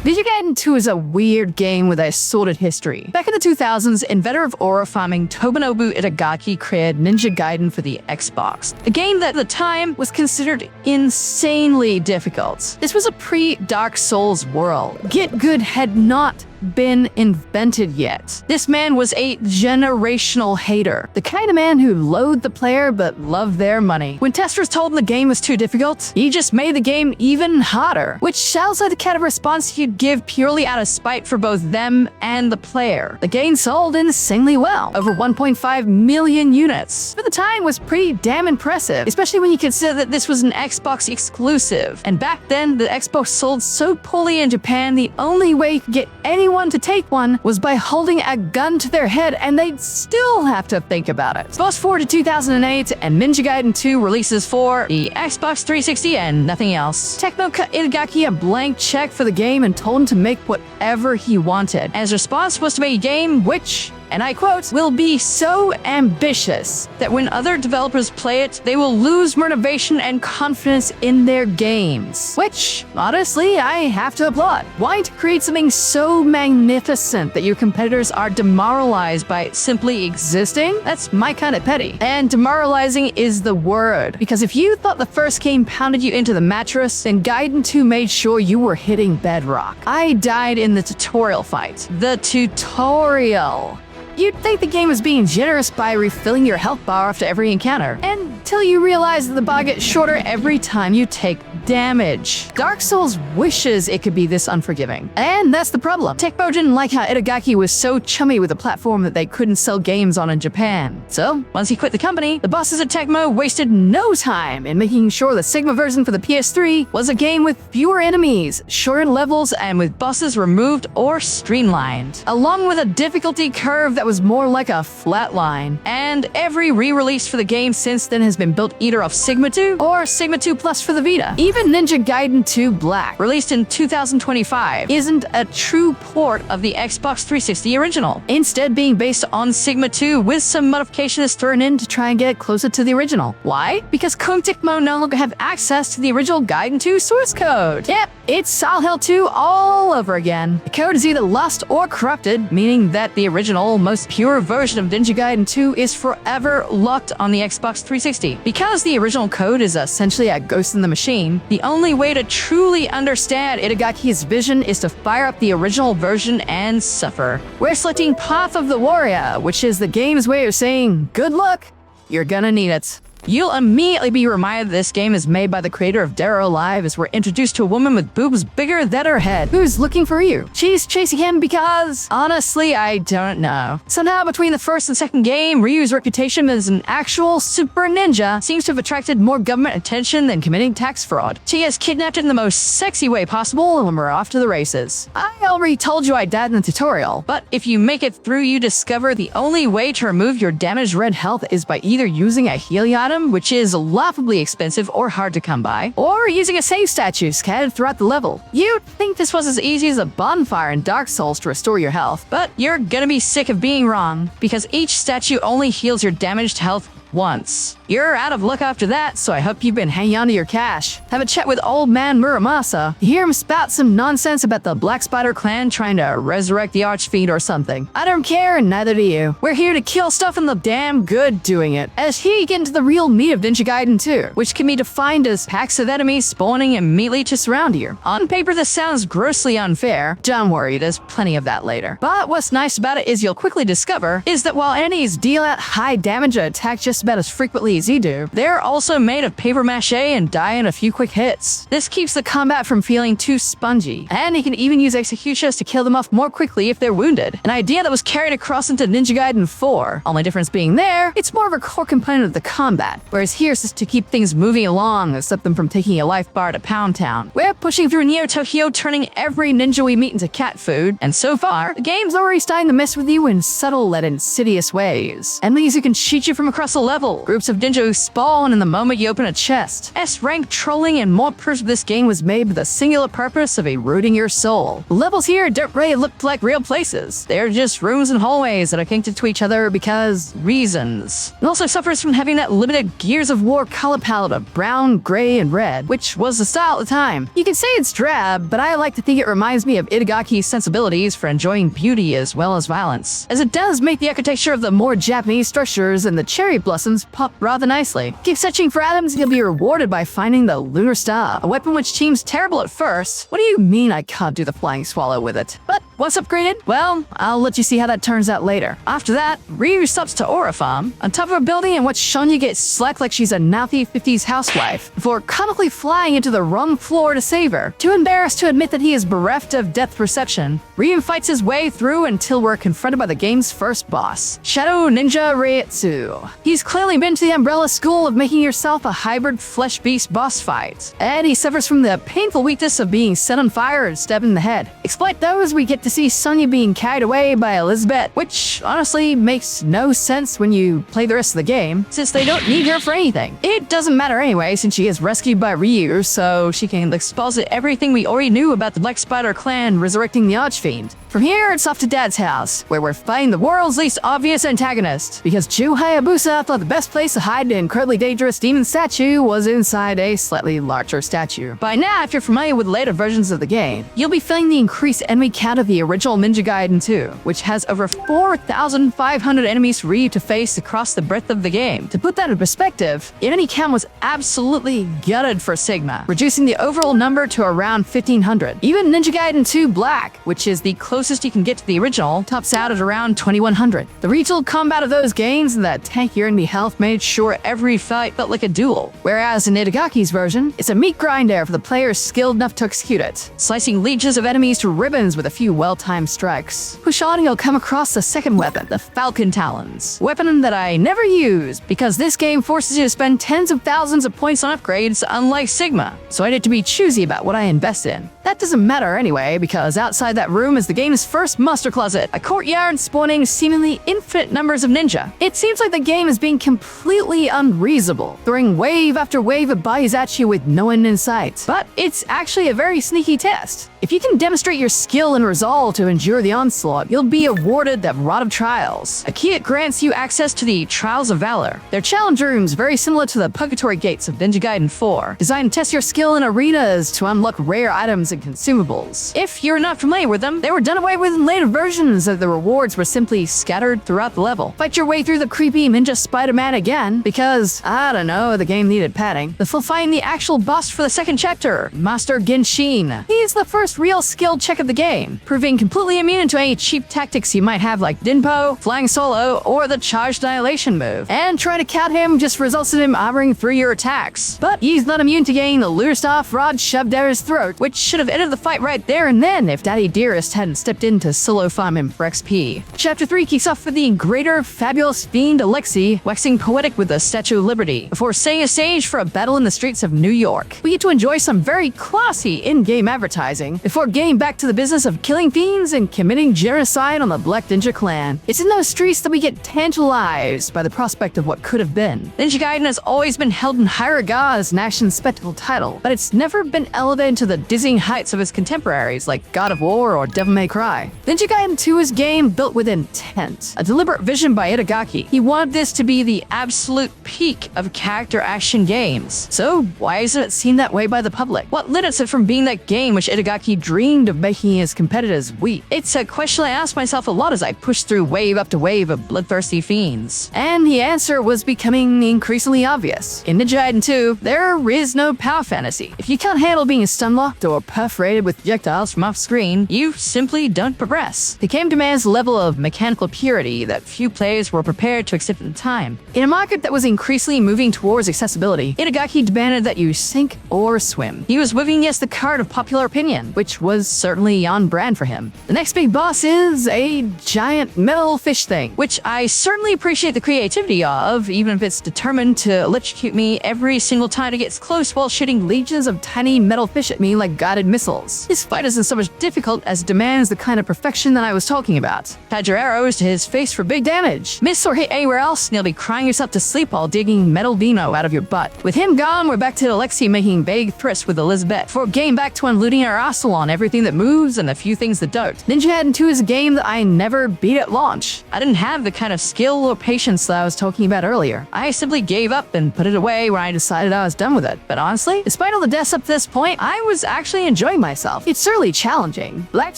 Ninja Gaiden 2 is a weird game with a sordid history. Back in the 2000s, inventor of aura farming Tomonobu Itagaki created Ninja Gaiden for the Xbox, a game that at the time was considered insanely difficult. This was a pre-Dark Souls world. Get Good had not been invented yet. This man was a generational hater, the kind of man who loathed the player but loved their money. When testers told him the game was too difficult, he just made the game even harder, which sounds like the kind of response he'd give purely out of spite for both them and the player. The game sold insanely well, over 1.5 million units. For the time was pretty damn impressive, especially when you consider that this was an Xbox exclusive. And back then, the Xbox sold so poorly in Japan, the only way you could get anyone to take one was by holding a gun to their head, and they'd still have to think about it. Fast forward to 2008, and Ninja Gaiden 2 releases for the Xbox 360 and nothing else. Tecmo cut Itagaki a blank check for the game and told him to make whatever he wanted. And his response was to make a game which, and I quote, will be so ambitious that when other developers play it, they will lose motivation and confidence in their games. Which, honestly, I have to applaud. Why to create something so magnificent that your competitors are demoralized by simply existing? That's my kind of petty. And demoralizing is the word. Because if you thought the first game pounded you into the mattress, then Gaiden 2 made sure you were hitting bedrock. I died in the tutorial fight. The tutorial. You'd think the game was being generous by refilling your health bar after every encounter, until you realize that the bar gets shorter every time you take damage. Dark Souls wishes it could be this unforgiving, and that's the problem. Tecmo didn't like how Itagaki was so chummy with the platform that they couldn't sell games on in Japan. So, once he quit the company, the bosses at Tecmo wasted no time in making sure the Sigma version for the PS3 was a game with fewer enemies, shorter levels, and with bosses removed or streamlined, along with a difficulty curve that was more like a flat line. And every re-release for the game since then has been built either off Sigma 2 or Sigma 2 Plus for the Vita. Even Ninja Gaiden 2 Black, released in 2025, isn't a true port of the Xbox 360 original, instead being based on Sigma 2 with some modifications thrown in to try and get it closer to the original. Why? Because Koei Tecmo no longer have access to the original Gaiden 2 source code. Yep, it's Silent Hill 2 all over again. The code is either lost or corrupted, meaning that the original, most pure version of Ninja Gaiden 2 is forever locked on the Xbox 360. Because the original code is essentially a ghost in the machine, the only way to truly understand Itagaki's vision is to fire up the original version and suffer. We're selecting Path of the Warrior, which is the game's way of saying, good luck, you're gonna need it. You'll immediately be reminded this game is made by the creator of Dead or Alive, as we're introduced to a woman with boobs bigger than her head, who's looking for you. She's chasing him because, honestly, I don't know. Somehow, between the first and second game, Ryu's reputation as an actual super ninja seems to have attracted more government attention than committing tax fraud. She gets kidnapped in the most sexy way possible, and we're off to the races. I already told you I died in the tutorial, but if you make it through, you discover the only way to remove your damaged red health is by either using a healing item, which is laughably expensive or hard to come by, or using a save statue scattered throughout the level. You'd think this was as easy as a bonfire in Dark Souls to restore your health, but you're gonna be sick of being wrong, because each statue only heals your damaged health once. You're out of luck after that, so I hope you've been hanging on to your cash. Have a chat with old man Muramasa. You hear him spout some nonsense about the Black Spider clan trying to resurrect the Archfiend or something. I don't care, and neither do you. We're here to kill stuff and look damn good doing it. As here you get into the real meat of Ninja Gaiden 2, which can be defined as packs of enemies spawning immediately to surround you. On paper, this sounds grossly unfair. Don't worry, there's plenty of that later. But what's nice about it is you'll quickly discover is that while enemies deal out high damage and attack just about as frequently as you do, they're also made of paper mache and die in a few quick hits. This keeps the combat from feeling too spongy, and you can even use executions to kill them off more quickly if they're wounded. An idea that was carried across into Ninja Gaiden 4, only difference being there, it's more of a core component of the combat, whereas here it's just to keep things moving along and stop them from taking a life bar to Pound Town. We're pushing through Neo Tokyo, turning every ninja we meet into cat food, and so far, the game's already starting to mess with you in subtle yet insidious ways. Enemies who can shoot you from across the level. Groups of ninja spawn in the moment you open a chest. S-rank trolling and more of this game was made with the singular purpose of eroding your soul. The levels here don't really look like real places. They're just rooms and hallways that are connected to each other because reasons. It also suffers from having that limited Gears of War color palette of brown, gray, and red, which was the style at the time. You can say it's drab, but I like to think it reminds me of Itagaki's sensibilities for enjoying beauty as well as violence, as it does make the architecture of the more Japanese structures and the cherry blossoms pop rather nicely. Keep searching for atoms and you'll be rewarded by finding the Lunar Star, a weapon which seems terrible at first. What do you mean I can't do the flying swallow with it? But once upgraded, well, I'll let you see how that turns out later. After that, Ryu stops to Aura Farm, on top of a building in which Sonya gets slacked like she's a mouthy 50s housewife, before comically flying into the wrong floor to save her. Too embarrassed to admit that he is bereft of depth perception, Ryu fights his way through until we're confronted by the game's first boss, Shadow Ninja Reiatsu. He's clearly been to the umbrella school of making yourself a hybrid flesh beast boss fight, and he suffers from the painful weakness of being set on fire and stabbed in the head. Exploit those, we get to see Sonya being carried away by Elizabeth, which honestly makes no sense when you play the rest of the game, since they don't need her for anything. It doesn't matter anyway, since she is rescued by Ryu, so she can exposit everything we already knew about the Black Spider clan resurrecting the Archfiend. From here, it's off to Dad's house, where we're fighting the world's least obvious antagonist, because Ju Hayabusa thought the best place to hide an incredibly dangerous demon statue was inside a slightly larger statue. By now, if you're familiar with later versions of the game, you'll be feeling the increased enemy count of the original Ninja Gaiden 2, which has over 4,500 enemies for Ryu to face across the breadth of the game. To put that in perspective, the enemy count was absolutely gutted for Sigma, reducing the overall number to around 1,500. Even Ninja Gaiden 2 Black, which is the closest you can get to the original, tops out at around 2,100. The retooled combat of those games and that tankier enemy health made sure every fight felt like a duel, whereas in Itagaki's version, it's a meat grinder for the players skilled enough to execute it, slicing legions of enemies to ribbons with a few well-timed strikes. Push on and you'll come across the second weapon, the Falcon Talons, a weapon that I never used because this game forces you to spend tens of thousands of points on upgrades, unlike Sigma, so I need to be choosy about what I invest in. That doesn't matter anyway, because outside that room is the game's first muster closet, a courtyard spawning seemingly infinite numbers of ninja. It seems like the game is being completely unreasonable, throwing wave after wave of bodies at you with no end in sight. But it's actually a very sneaky test. If you can demonstrate your skill and resolve to endure the onslaught, you'll be awarded the Rod of Trials, a key that grants you access to the Trials of Valor. They're challenge rooms very similar to the Purgatory Gates of Ninja Gaiden 4, designed to test your skill in arenas to unlock rare items and consumables. If you're not familiar with them, they were done away with in later versions, as the rewards were simply scattered throughout the level. Fight your way through the creepy Ninja Spider-Man again, because, I don't know, the game needed padding, before fighting the actual boss for the second chapter, Master Genshin. He's the first real skill check of the game, proving completely immune to any cheap tactics you might have like Dinpo, Flying Solo, or the Charged Annihilation move. And trying to count him just results in him armoring through your attacks. But he's not immune to getting the Lunar Star rod shoved down his throat, which should have ended the fight right there and then if Daddy Dearest hadn't stepped in to solo farm him for XP. Chapter 3 kicks off with the greater fabulous fiend Alexei waxing poetic with the Statue of Liberty, before setting a stage for a battle in the streets of New York. We get to enjoy some very classy in-game advertising, before getting back to the business of killing fiends and committing genocide on the Black Ninja Clan. It's in those streets that we get tantalized by the prospect of what could have been. Ninja Gaiden has always been held in high regard as an action spectacle title, but it's never been elevated to the dizzying heights of its contemporaries like God of War or Devil May Cry. Ninja Gaiden 2 is a game built with intent, a deliberate vision by Itagaki. He wanted this to be the absolute peak of character action games. So why isn't it seen that way by the public? What limits it from being that game which Itagaki dreamed of making his competitors weep? It's a question I ask myself a lot as I push through wave after wave of bloodthirsty fiends. And the answer was becoming increasingly obvious. In Ninja Gaiden 2, there is no power fantasy. If you can't handle being stun-locked or perforated with projectiles from off-screen, you simply don't progress. The game demands a level of mechanical purity that few players were prepared to accept at the time. In a market that was increasingly moving towards accessibility, Itagaki demanded that you sink or swim. He was waving against the current of popular opinion, which was certainly on brand for him. The next big boss is a giant metal fish thing, which I certainly appreciate the creativity of, even if it's determined to electrocute me every single time it gets close while shooting legions of tiny metal fish at me like guided missiles. This fight isn't so much difficult as it demands the kind of perfection that I was talking about. Add your arrows to his face for big damage. Miss or hit anywhere else and you'll be crying yourself to sleep while digging Metal Vino out of your butt. With him gone, we're back to Alexei making vague threats with Elizabeth, before getting back to unlooting our arsenal on everything that moves and a few things that don't. Ninja Gaiden 2 is a game that I never beat at launch. I didn't have the kind of skill or patience that I was talking about earlier. I simply gave up and put it away when I decided I was done with it. But honestly, despite all the deaths up to this point, I was actually enjoying myself. It's certainly challenging, but I've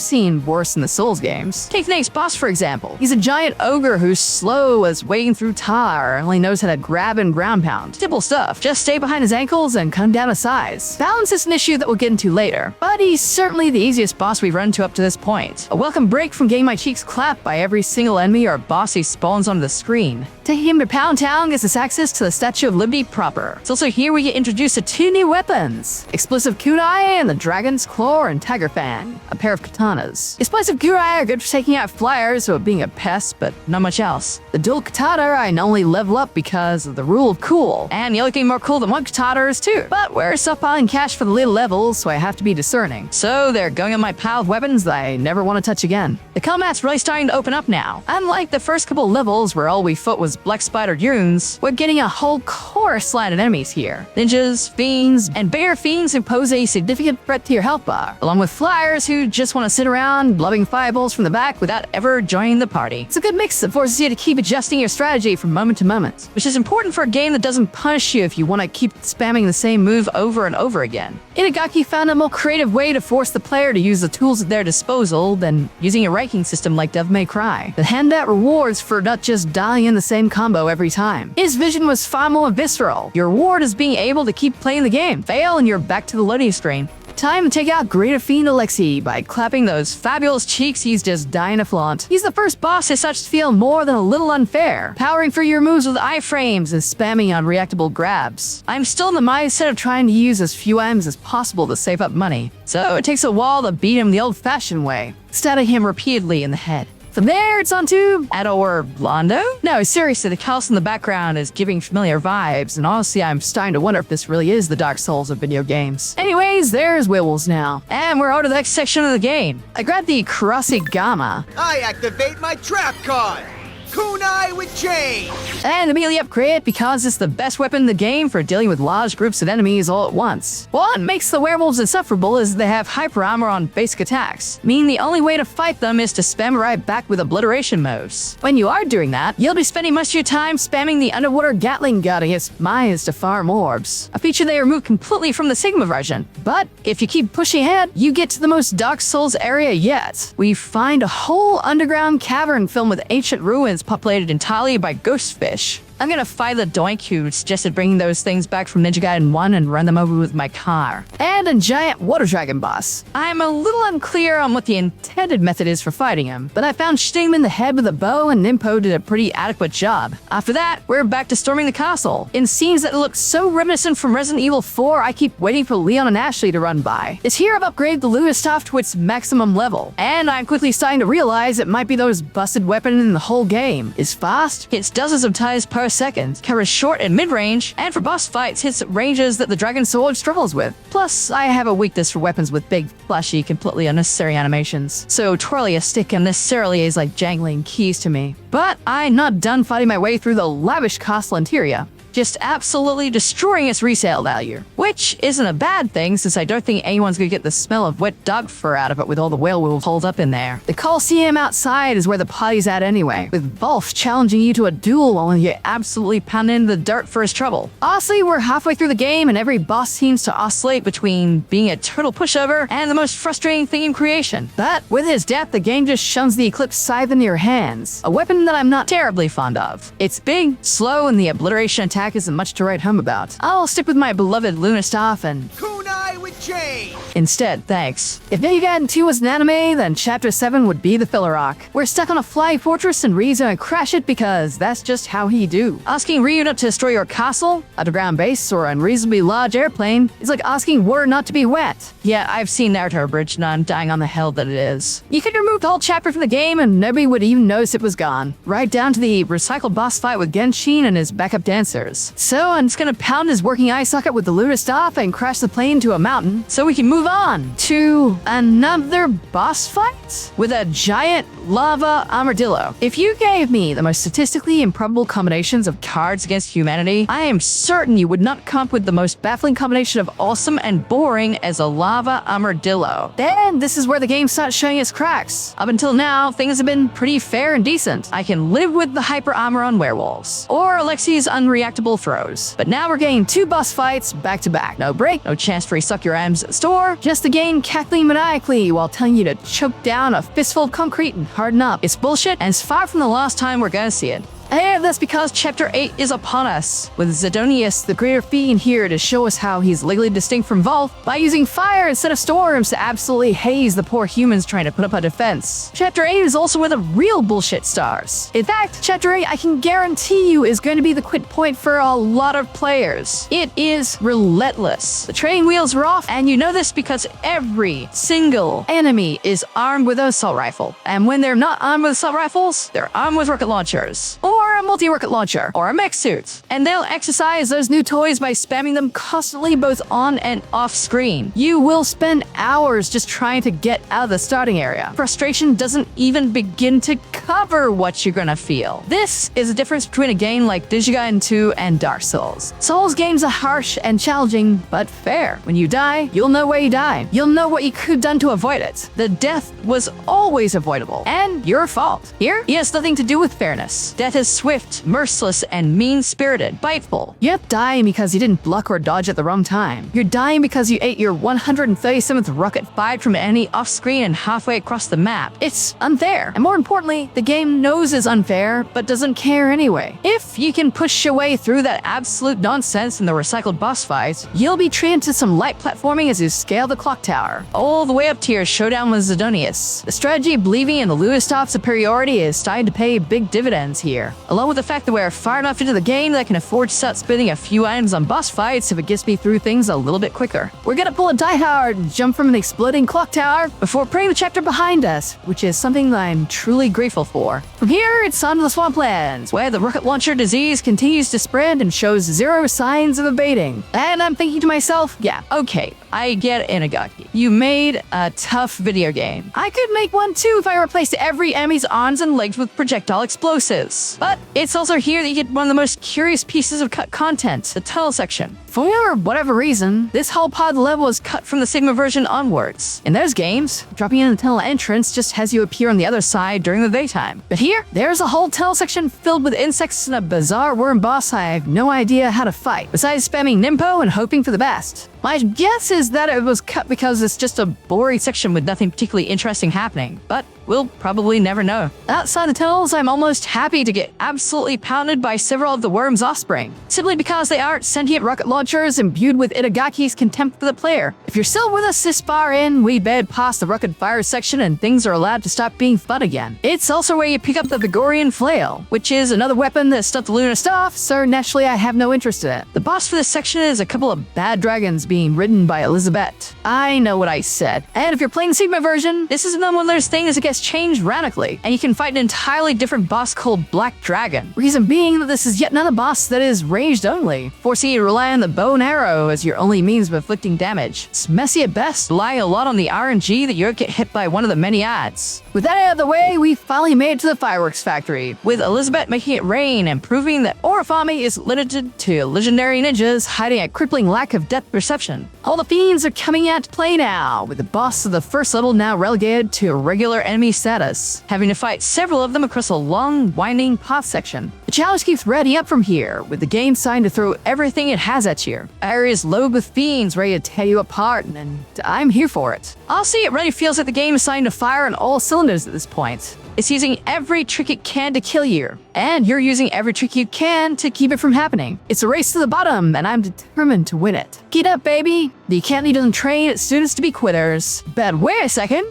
seen worse in the Souls games. Take the next boss, for example. He's a giant ogre who's slow as wading through tar and only knows how to grab and ground pound. Simple stuff. Just stay behind his ankles and cut him down to size. Balance is an issue that we'll get into later, but he's certainly the easiest boss we've run into up to this point. A welcome break from getting my cheeks clapped by every single enemy or boss he spawns onto the screen. Taking him to Pound Town gives us access to the Statue of Liberty proper. It's also here we get introduced to two new weapons: Explosive Kunai and the Dragon's Claw and Tiger Fang, a pair of katanas. Explosive Kunai are good for taking out flyers or being a pest, but not much else. The dual katana I only level up because of the rule of cool, and the only thing more cool than one katana is two. But we're stockpiling cash for the later levels, so I have to be discerning. So they're going on my pile of weapons that I never want to touch again. The combat's really starting to open up now. Unlike the first couple levels where all we fought was black spider goons, we're getting a whole chorus line of enemies here. Ninjas, fiends, and bigger fiends who pose a significant threat to your health bar, along with flyers who just want to sit around lobbing fireballs from the back without ever joining the party. It's a good mix that forces you to keep adjusting your strategy from moment to moment, which is important for a game that doesn't punish you if you want to keep spamming the same move over and over again. Itagaki found a more creative way to force the player to use the tools at their disposal than using a ranking system like Devil May Cry that hand out rewards for not just dialing in the same combo every time. His vision was far more visceral. Your reward is being able to keep playing the game. Fail and you're back to the loading screen. Time to take out Greater Fiend Alexei by clapping those fabulous cheeks he's just dying to flaunt. He's the first boss as such to feel more than a little unfair, powering through your moves with iframes and spamming unreactable grabs. I'm still in the mindset of trying to use as few items as possible to save up money, so it takes a while to beat him the old-fashioned way, stabbing him repeatedly in the head. From there, it's on to Edo or Blondo? No, seriously, the house in the background is giving familiar vibes, and honestly, I'm starting to wonder if this really is the Dark Souls of video games. Anyways, there's werewolves now, and we're out of the next section of the game. I grabbed the Kurasagama. I activate my trap card! Kunai with chain! And immediately upgrade it because it's the best weapon in the game for dealing with large groups of enemies all at once. What makes the werewolves insufferable is they have hyper armor on basic attacks, meaning the only way to fight them is to spam right back with obliteration moves. When you are doing that, you'll be spending much of your time spamming the underwater Gatling gun against mines to farm orbs, a feature they removed completely from the Sigma version. But if you keep pushing ahead, you get to the most Dark Souls area yet. We find a whole underground cavern filled with ancient ruins populated entirely by ghost fish. I'm gonna fight the doink who suggested bringing those things back from Ninja Gaiden 1 and run them over with my car. And a giant water dragon boss. I'm a little unclear on what the intended method is for fighting him, but I found shooting him in the head with a bow and Nimpo did a pretty adequate job. After that, we're back to storming the castle, in scenes that look so reminiscent from Resident Evil 4 I keep waiting for Leon and Ashley to run by. This here I've upgraded the Luna staff to its maximum level, and I'm quickly starting to realize it might be the most busted weapon in the whole game. It's fast, hits dozens of times per second, covers short and mid-range, and for boss fights hits ranges that the Dragon Sword struggles with. Plus, I have a weakness for weapons with big, flashy, completely unnecessary animations, so twirling a stick unnecessarily is like jangling keys to me. But I'm not done fighting my way through the lavish castle interior, just absolutely destroying its resale value. Which isn't a bad thing, since I don't think anyone's gonna get the smell of wet dog fur out of it with all the werewolves holed up in there. The Coliseum outside is where the party's at anyway, with Wolf challenging you to a duel while you're absolutely pounding into the dirt for his trouble. Honestly, we're halfway through the game and every boss seems to oscillate between being a total pushover and the most frustrating thing in creation. But with his death, the game just shuns the Eclipse Scythe into your hands, a weapon that I'm not terribly fond of. It's big, slow, and the obliteration attack isn't much to write home about. I'll stick with my beloved Luna staff and Kunai with chain! instead, thanks. If Ninja Gaiden 2 was an anime, then Chapter 7 would be the filler arc. We're stuck on a flying fortress and Ryu's gonna crash it because that's just how he do. Asking Ryu not to destroy your castle, underground base, or unreasonably large airplane is like asking water not to be wet. Yeah, I've seen Naruto Bridge and I'm dying on the hell that it is. You could remove the whole chapter from the game and nobody would even notice it was gone. Right down to the recycled boss fight with Genshin and his backup dancers. So I'm just gonna pound his working eye socket with the Luna staff and crash the plane into a mountain so we can move on to another boss fight with a giant lava armadillo. If you gave me the most statistically improbable combinations of cards against humanity, I am certain you would not come up with the most baffling combination of awesome and boring as a lava armadillo. Then this is where the game starts showing its cracks. Up until now, things have been pretty fair and decent. I can live with the hyper armor on werewolves, or Alexi's unreactable throws. But now we're getting 2 boss fights back to back. No break, no chance to resuck your arms at the store, just the game cackling maniacally while telling you to choke down a fistful of concrete and harden up. It's bullshit, and it's far from the last time we're gonna see it. And that's because Chapter 8 is upon us, with Zidonius, the greater fiend, here to show us how he's legally distinct from Volth by using fire instead of storms to absolutely haze the poor humans trying to put up a defense. Chapter 8 is also where the real bullshit starts. In fact, Chapter 8, I can guarantee you, is going to be the quit point for a lot of players. It is relentless. The training wheels are off, and you know this because every single enemy is armed with an assault rifle. And when they're not armed with assault rifles, they're armed with rocket launchers. Or a multi-rocket launcher, or a mech suit. And they'll exercise those new toys by spamming them constantly both on and off screen. You will spend hours just trying to get out of the starting area. Frustration doesn't even begin to cover what you're gonna feel. This is the difference between a game like Ninja Gaiden 2 and Dark Souls. Souls games are harsh and challenging, but fair. When you die, you'll know where you died. You'll know what you could have done to avoid it. The death was always avoidable, and your fault. Here, it has nothing to do with fairness. Death is swift, merciless, and mean-spirited, biteful. You're not dying because you didn't block or dodge at the wrong time. You're dying because you ate your 137th rocket fired from an enemy off-screen and halfway across the map. It's unfair. And more importantly, the game knows it's unfair, but doesn't care anyway. If you can push your way through that absolute nonsense in the recycled boss fights, you'll be treated to some light platforming as you scale the clock tower, all the way up to your showdown with Zidonius. The strategy of believing in the Luistov superiority is starting to pay big dividends here, along with the fact that we're far enough into the game that I can afford to start spending a few items on boss fights if it gets me through things a little bit quicker. We're gonna pull a Die Hard and jump from an exploding clock tower before putting the chapter behind us, which is something that I'm truly grateful for. From here, it's on to the swamplands, where the rocket launcher disease continues to spread and shows zero signs of abating. And I'm thinking to myself, yeah, okay, I get Itagaki. You made a tough video game. I could make one too if I replaced every enemy's arms and legs with projectile explosives. But it's also here that you get one of the most curious pieces of cut content, the tunnel section. For whatever reason, this whole part of the level is cut from the Sigma version onwards. In those games, dropping in the tunnel entrance just has you appear on the other side during the daytime. But here, there's a whole tunnel section filled with insects and a bizarre worm boss I have no idea how to fight, besides spamming Nimpo and hoping for the best. My guess is that it was cut because it's just a boring section with nothing particularly interesting happening, but we'll probably never know. Outside the tunnels, I'm almost happy to get absolutely pounded by several of the worm's offspring, simply because they aren't sentient rocket launchers imbued with Itagaki's contempt for the player. If you're still with us this far in, we bed past the rocket fire section and things are allowed to stop being fun again. It's also where you pick up the Vigorian flail, which is another weapon that stuffed the lunar stuff, so naturally I have no interest in it. The boss for this section is a couple of bad dragons being ridden by Elizabeth. I know what I said. And if you're playing the Sigma version, this is another one of those things that gets changed radically, and you can fight an entirely different boss called Black Dragon. Reason being that this is yet another boss that is ranged only, forcing you to rely on the bow and arrow as your only means of inflicting damage. It's messy at best, relying a lot on the RNG that you'll get hit by one of the many ads. With that out of the way, we finally made it to the fireworks factory, with Elizabeth making it rain and proving that Orifami is limited to legendary ninjas hiding a crippling lack of depth perception. All the fiends are coming out to play now, with the boss of the first level now relegated to regular enemy status, having to fight several of them across a long, winding path section. The challenge keeps revving up from here, with the game starting to throw everything it has at you. Areas loaded with fiends ready to tear you apart, and I'm here for it. Honestly, it really feels like the game is starting to fire on all cylinders at this point. It's using every trick it can to kill you, and you're using every trick you can to keep it from happening. It's a race to the bottom, and I'm determined to win it. Get up, baby! The Academy doesn't train its students to be quitters. But wait a second.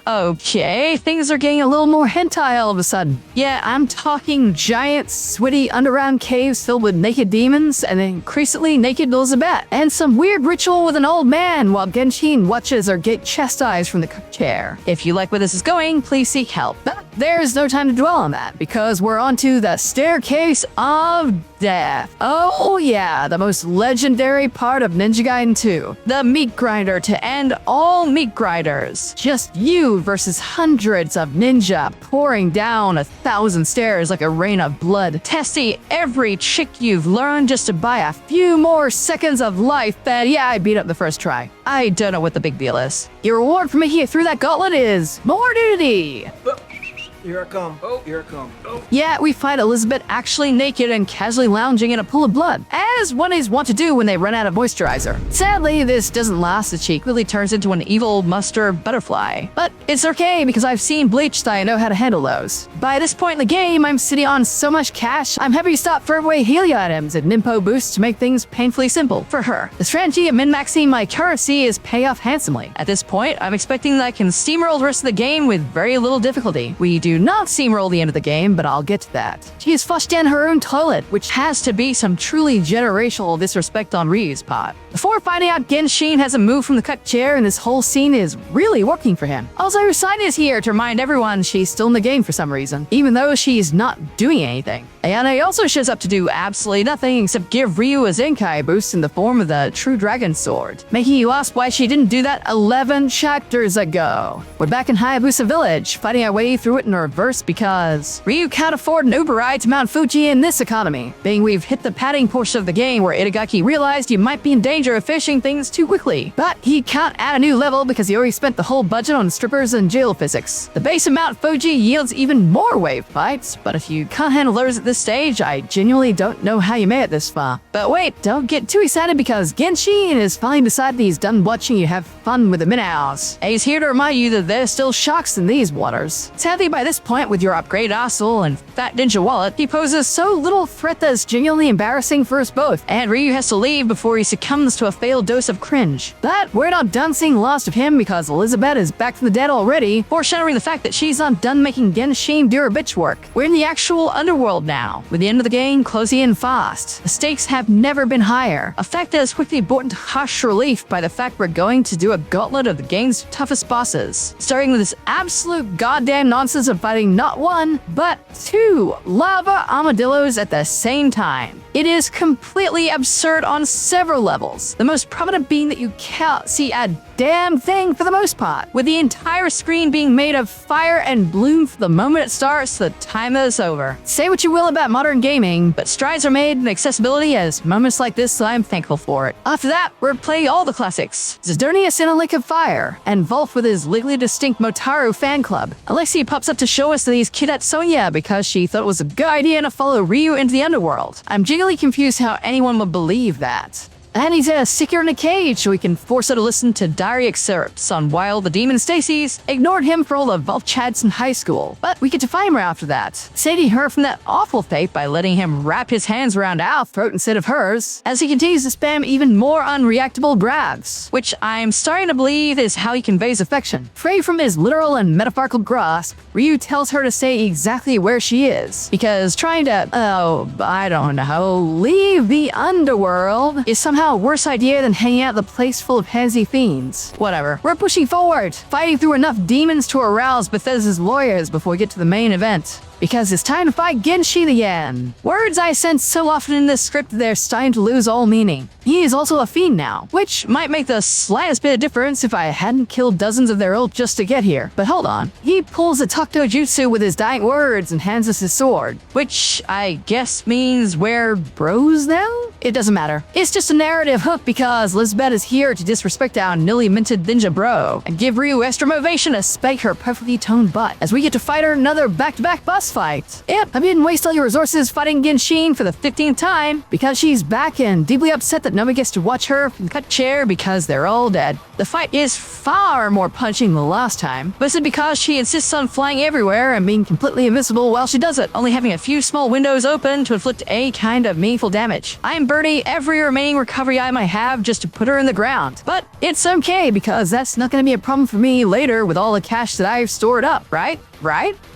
Okay, things are getting a little more hentai all of a sudden. Yeah, I'm talking giant, sweaty underground caves filled with naked demons, and an increasingly naked Elizabeth, and some weird ritual with an old man while Genshin watches her get chastised from the chair. If you like where this is going, please seek help. there's no time to dwell on that because we're onto the staircase of death. Oh yeah, the most legendary part of Ninja Gaiden 2. The meat grinder to end all meat grinders. Just you versus hundreds of ninja pouring down 1,000 stairs like a rain of blood. Testing every trick you've learned just to buy a few more seconds of life that, yeah, I beat up the first try. I don't know what the big deal is. Your reward for making it through that gauntlet is more nudity. Here I come. Oh, here I come. Oh. Yeah, we find Elizabeth actually naked and casually lounging in a pool of blood, as one is wont to do when they run out of moisturizer. Sadly, this doesn't last as she quickly turns into an evil mustard butterfly. But it's okay because I've seen Bleach, so I know how to handle those. By this point in the game, I'm sitting on so much cash, I'm happy to stop throwing away Healy items and Nimpo boosts to make things painfully simple for her. The strategy of min-maxing my currency is pay off handsomely. At this point, I'm expecting that I can steamroll the rest of the game with very little difficulty. We do not steamroll the end of the game, but I'll get to that. She has flushed down her own toilet, which has to be some truly generational disrespect on Ryu's part. Before finding out Genshin hasn't moved from the cut chair and this whole scene is really working for him. Also, Rusine is here to remind everyone she's still in the game for some reason, even though she's not doing anything. Ayane also shows up to do absolutely nothing except give Ryu a Zenkai boost in the form of the True Dragon Sword, making you ask why she didn't do that 11 chapters ago. We're back in Hayabusa Village, fighting our way through it in reverse because Ryu can't afford an Uber ride to Mount Fuji in this economy, being we've hit the padding portion of the game where Itagaki realized you might be in danger of finishing things too quickly. But he can't add a new level because he already spent the whole budget on strippers and jail physics. The base of Mount Fuji yields even more wave fights, but if you can't handle those at this stage, I genuinely don't know how you made it this far. But wait, don't get too excited because Genshin has finally decided he's done watching you have fun with the minnows. He's here to remind you that there's still sharks in these waters. Sadly, by this point, with your upgrade asshole and fat ninja wallet, he poses so little threat that it's genuinely embarrassing for us both, and Ryu has to leave before he succumbs to a failed dose of cringe. But we're not done seeing lost of him because Elizabeth is back from the dead already, foreshadowing the fact that she's not done making Genshin do her bitch work. We're in the actual underworld now, with the end of the game closing in fast. The stakes have never been higher, a fact that is quickly brought into harsh relief by the fact we're going to do a gauntlet of the game's toughest bosses, starting with this absolute goddamn nonsense of fighting not one, but two lava armadillos at the same time. It is completely absurd on several levels, the most prominent being that you can't see a damn thing for the most part, with the entire screen being made of fire and bloom from the moment it starts to the time that it's over. Say what you will about modern gaming, but strides are made in accessibility as moments like this, so I'm thankful for it. After that, we're playing all the classics. Zernius in a Lake of Fire, and Volf with his legally distinct Motaro fan club. Alexi pops up to show us that he's kidnapped Sonya because she thought it was a good idea to follow Ryu into the underworld. I'm genuinely confused how anyone would believe that. And he's a sticker in a cage so we can force her to listen to diary excerpts on while the demon Stacy's ignored him for all the Volf chads in high school. But we get to find her after that, saving her from that awful fate by letting him wrap his hands around our throat instead of hers, as he continues to spam even more unreactable grabs, which I'm starting to believe is how he conveys affection. Free from his literal and metaphorical grasp, Ryu tells her to stay exactly where she is, because trying to, I don't know, leave the underworld is somehow a worse idea than hanging out at the place full of handsy fiends. Whatever. We're pushing forward, fighting through enough demons to arouse Bethesda's lawyers before we get to the main event. Because it's time to fight Genshin again. Words I sense so often in this script that they're starting to lose all meaning. He is also a fiend now, which might make the slightest bit of difference if I hadn't killed dozens of their ilk just to get here. But hold on. He pulls a Takuto Jutsu with his dying words and hands us his sword, which I guess means we're bros now? It doesn't matter. It's just a narrative hook because Lisbeth is here to disrespect our newly minted ninja bro and give Ryu extra motivation to spank her perfectly toned butt as we get to fight her another back-to-back boss fight. Yep, I didn't waste all your resources fighting Genshin for the 15th time because she's back and deeply upset that nobody gets to watch her from the cut chair because they're all dead. The fight is far more punching than the last time, but it's because she insists on flying everywhere and being completely invisible while she does it, only having a few small windows open to inflict any kind of meaningful damage. I'm burning every remaining recovery item I have just to put her in the ground. But it's okay because that's not going to be a problem for me later with all the cash that I've stored up, right?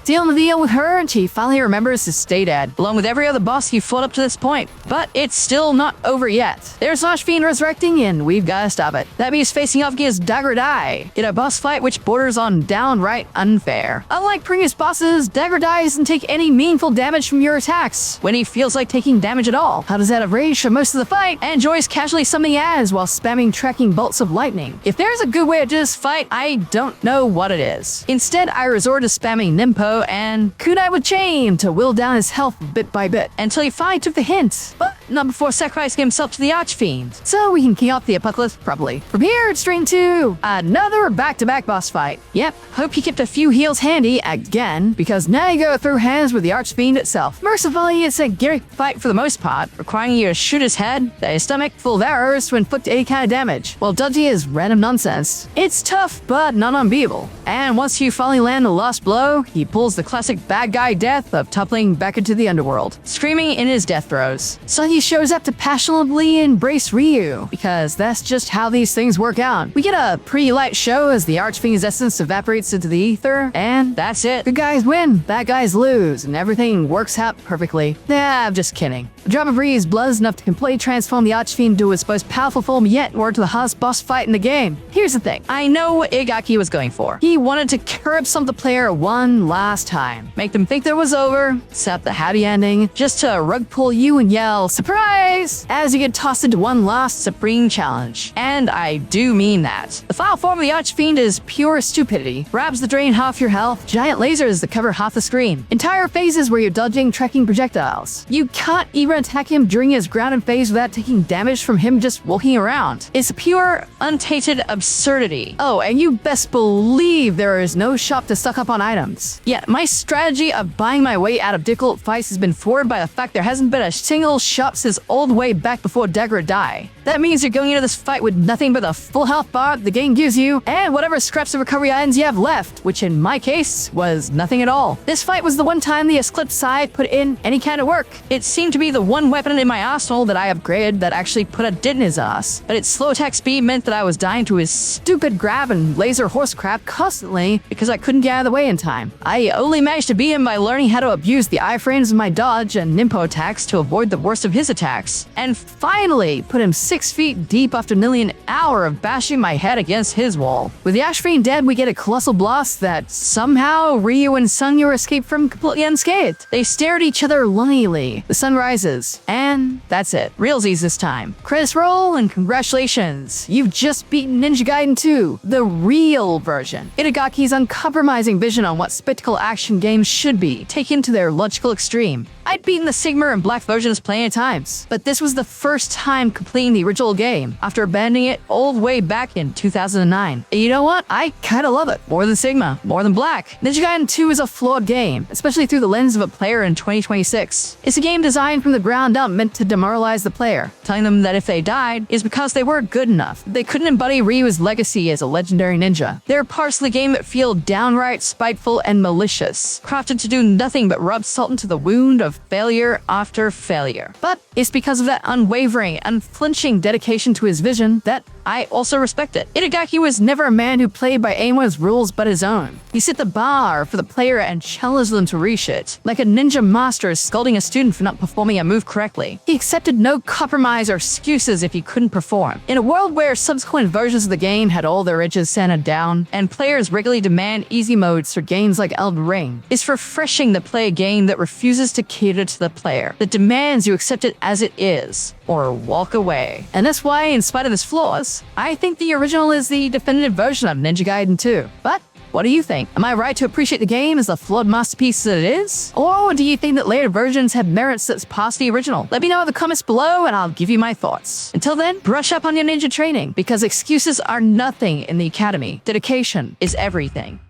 Sealing the deal with her concerned, he finally remembers his stay dad, along with every other boss he fought up to this point. But it's still not over yet. There's Archfiend resurrecting, and we've gotta stop it. That means facing off against Dagger Dai in a boss fight which borders on downright unfair. Unlike previous bosses, Dagger Dai doesn't take any meaningful damage from your attacks when he feels like taking damage at all. How does that have rage for most of the fight and enjoys casually summoning ads while spamming tracking bolts of lightning? If there's a good way to do this fight, I don't know what it is. Instead, I resort to spamming Nimpo and Kunai with Chain to whittle down his health bit by bit until he finally took the hint, but not before sacrificing himself to the Archfiend, so we can kick off the apocalypse properly. From here, it's Stream 2, another back-to-back boss fight. Yep, hope you kept a few heals handy again, because now you go through hands with the Archfiend itself. Mercifully, it's a gimmick fight for the most part, requiring you to shoot his head, his stomach full of arrows to inflict any kind of damage, while dodging is random nonsense. It's tough, but not unbeatable. And once you finally land the last blow, he pulls the classic bad guy death of toppling back into the underworld, screaming in his death throes. So he shows up to passionately embrace Ryu, because that's just how these things work out. We get a pretty light show as the Archfiend's essence evaporates into the ether, and that's it. Good guys win, bad guys lose, and everything works out perfectly. Nah, I'm just kidding. A drop of Ryu's blood is enough to completely transform the Archfiend into its most powerful form yet in order to the hardest boss fight in the game. Here's the thing. I know what Itagaki was going for. He wanted to curb some of the player one last time. Make them think that it was over, set up the happy ending, just to rug pull you and yell, "Surprise!" as you get tossed into one last supreme challenge. And I do mean that. The final form of the Archfiend is pure stupidity. Grabs that drain half your health, giant lasers that cover half the screen, entire phases where you're dodging, tracking projectiles. You can't even attack him during his grounded phase without taking damage from him just walking around. It's pure, untainted absurdity. Oh, and you best believe there is no shop to stock up on items. Yet, my strategy of buying my way out of difficult fights has been forwarded by the fact there hasn't been a single shop since all the way back before Dagger Dai. That means you're going into this fight with nothing but the full health bar the game gives you, and whatever scraps of recovery items you have left, which in my case was nothing at all. This fight was the one time the Eclipse side put in any kind of work. It seemed to be the one weapon in my arsenal that I upgraded that actually put a dent in his ass, but its slow attack speed meant that I was dying to his stupid grab and laser horse crap constantly because I couldn't get out of the way in time. I only managed to beat him by learning how to abuse the iframes of my dodge and Nimpo attacks to avoid the worst of his attacks, and finally put him 6 feet deep after nearly an hour of bashing my head against his wall. With the Archfiend dead, we get a colossal blast that somehow Ryu and Sungyo escape from completely unscathed. They stare at each other longingly. The sun rises, and that's it. Realsies this time. Credits roll, and congratulations! You've just beaten Ninja Gaiden 2, the real version. Itagaki's uncompromising vision on what spectacle action games should be, taken to their logical extreme. I'd beaten the Sigma and Black versions plenty of times, but this was the first time completing the original game, after abandoning it all the way back in 2009. And you know what? I kinda love it. More than Sigma, more than Black. Ninja Gaiden 2 is a flawed game, especially through the lens of a player in 2026. It's a game designed from the ground up meant to demoralize the player, telling them that if they died, is because they weren't good enough. They couldn't embody Ryu's legacy as a legendary ninja. There are parts of the game that feel downright spiteful and malicious, crafted to do nothing but rub salt into the wound of failure after failure. But it's because of that unwavering, unflinching dedication to his vision that I also respect it. Itagaki was never a man who played by anyone's rules but his own. He set the bar for the player and challenged them to reach it, like a ninja master scolding a student for not performing a move correctly. He accepted no compromise or excuses if he couldn't perform. In a world where subsequent versions of the game had all their edges sanded down, and players regularly demand easy modes for games like Elden Ring, it's refreshing to play a game that refuses to cater to the player, that demands you accept it as it is, or walk away. And that's why, in spite of its flaws, I think the original is the definitive version of Ninja Gaiden 2. But what do you think? Am I right to appreciate the game as the flawed masterpiece that it is? Or do you think that later versions have merits that's past the original? Let me know in the comments below and I'll give you my thoughts. Until then, brush up on your ninja training, because excuses are nothing in the academy. Dedication is everything.